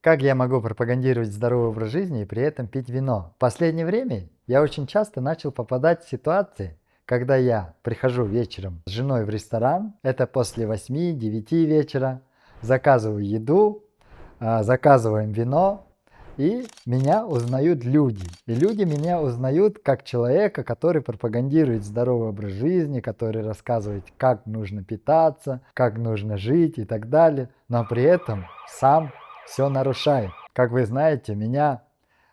Как я могу пропагандировать здоровый образ жизни и при этом пить вино? В последнее время я очень часто начал попадать в ситуации, когда я прихожу вечером с женой в ресторан, это после 8-9 вечера, заказываю еду, заказываем вино, и меня узнают люди. И люди меня узнают как человека, который пропагандирует здоровый образ жизни, который рассказывает, как нужно питаться, как нужно жить и так далее, но при этом сам все нарушает. Как вы знаете, меня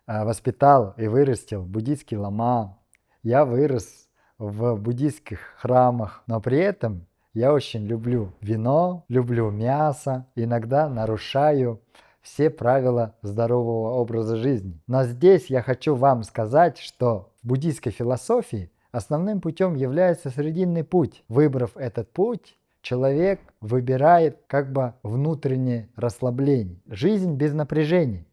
воспитал и вырастил буддийский лама. Я вырос в буддийских храмах, но при этом я очень люблю вино, люблю мясо, иногда нарушаю все правила здорового образа жизни. Но здесь я хочу вам сказать, что в буддийской философии основным путем является срединный путь. Выбрав этот путь, человек выбирает как бы внутреннее расслабление, жизнь без напряжений.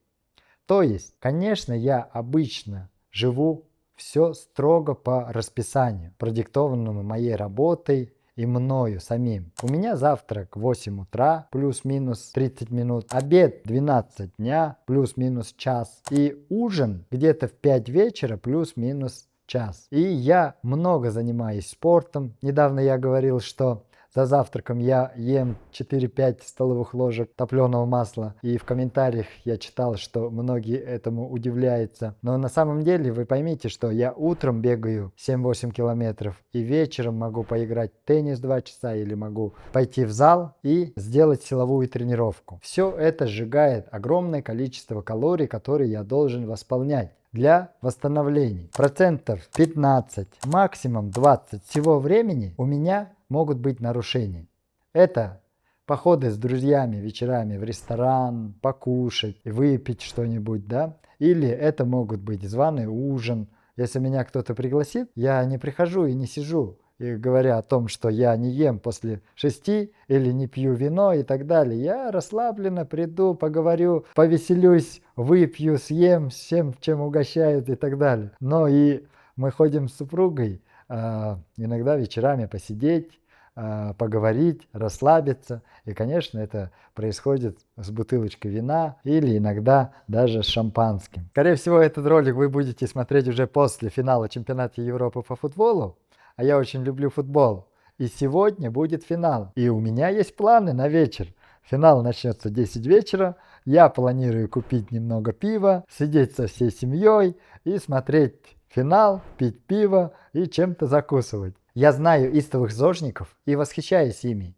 То есть, конечно, я обычно живу все строго по расписанию, продиктованному моей работой и мною самим. У меня завтрак в 8 утра, плюс-минус 30 минут, обед 12 дня, плюс-минус час, и ужин где-то в 5 вечера, плюс-минус час. И я много занимаюсь спортом. Недавно я говорил, что за завтраком я ем 4-5 столовых ложек топленого масла, и в комментариях я читал, что многие этому удивляются. Но на самом деле вы поймите, что я утром бегаю 7-8 километров, и вечером могу поиграть в теннис 2 часа, или могу пойти в зал и сделать силовую тренировку. Все это сжигает огромное количество калорий, которые я должен восполнять для восстановления. Процентов 15, максимум 20 всего времени у меня могут быть нарушения. Это походы с друзьями вечерами в ресторан, покушать, выпить что-нибудь, да? Или это могут быть званый ужин. Если меня кто-то пригласит, я не прихожу и не сижу, и говоря о том, что я не ем после 6 или не пью вино и так далее. Я расслабленно приду, поговорю, повеселюсь, выпью, съем всем, чем угощают и так далее. Но и мы ходим с супругой иногда вечерами посидеть, поговорить, расслабиться. И, конечно, это происходит с бутылочкой вина или иногда даже с шампанским. Скорее всего, этот ролик вы будете смотреть уже после финала чемпионата Европы по футболу. А я очень люблю футбол. И сегодня будет финал. И у меня есть планы на вечер. Финал начнется в 10 вечера. Я планирую купить немного пива, сидеть со всей семьей и смотреть финал, пить пиво и чем-то закусывать. Я знаю истовых зожников и восхищаюсь ими.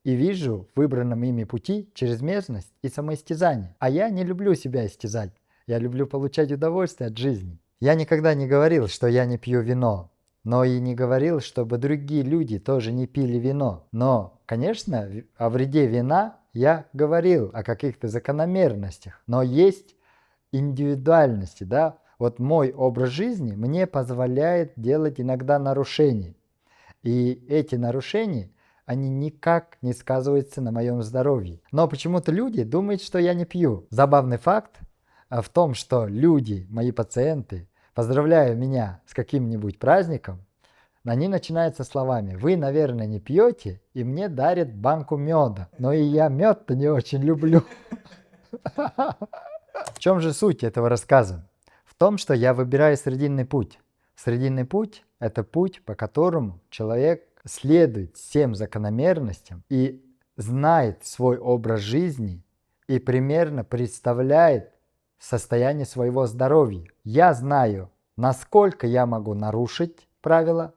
И вижу в выбранном ими пути чрезмерность и самоистязание. А я не люблю себя истязать. Я люблю получать удовольствие от жизни. Я никогда не говорил, что я не пью вино. Но и не говорил, чтобы другие люди тоже не пили вино. Но, конечно, о вреде вина я говорил, о каких-то закономерностях. Но есть индивидуальности, да. Вот мой образ жизни мне позволяет делать иногда нарушения. И эти нарушения, они никак не сказываются на моем здоровье. Но почему-то люди думают, что я не пью. Забавный факт в том, что люди, мои пациенты, поздравляя меня с каким-нибудь праздником, они начинают со словами: «Вы, наверное, не пьете, и мне дарят банку меда». Но и я мед-то не очень люблю. В чем же суть этого рассказа? В том, что я выбираю срединный путь. Срединный путь – это путь, по которому человек следует всем закономерностям и знает свой образ жизни и примерно представляет состояние своего здоровья. Я знаю, насколько я могу нарушить правила,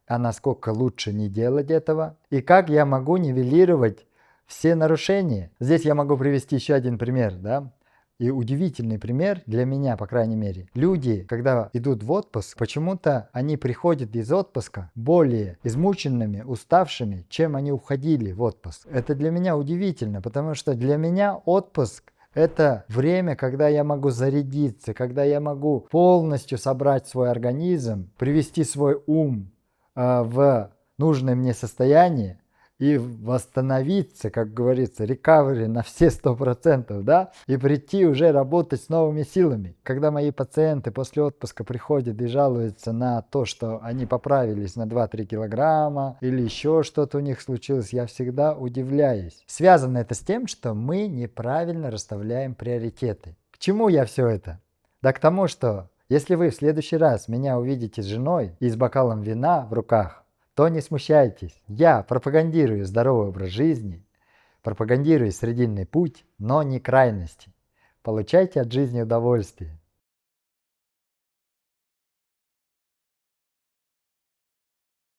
а насколько лучше не делать этого, и как я могу нивелировать все нарушения. Здесь я могу привести еще один пример, да? И удивительный пример для меня, по крайней мере. Люди, когда идут в отпуск, почему-то они приходят из отпуска более измученными, уставшими, чем они уходили в отпуск. Это для меня удивительно, потому что для меня отпуск – это время, когда я могу зарядиться, когда я могу полностью собрать свой организм, привести свой ум в нужное мне состояние и восстановиться, как говорится, recovery на все 100%, да, и прийти уже работать с новыми силами. Когда мои пациенты после отпуска приходят и жалуются на то, что они поправились на 2-3 килограмма или еще что-то у них случилось, я всегда удивляюсь. Связано это с тем, что мы неправильно расставляем приоритеты. К чему я все это? Да к тому, что если вы в следующий раз меня увидите с женой и с бокалом вина в руках, то не смущайтесь. Я пропагандирую здоровый образ жизни, пропагандирую срединный путь, но не крайности. Получайте от жизни удовольствие.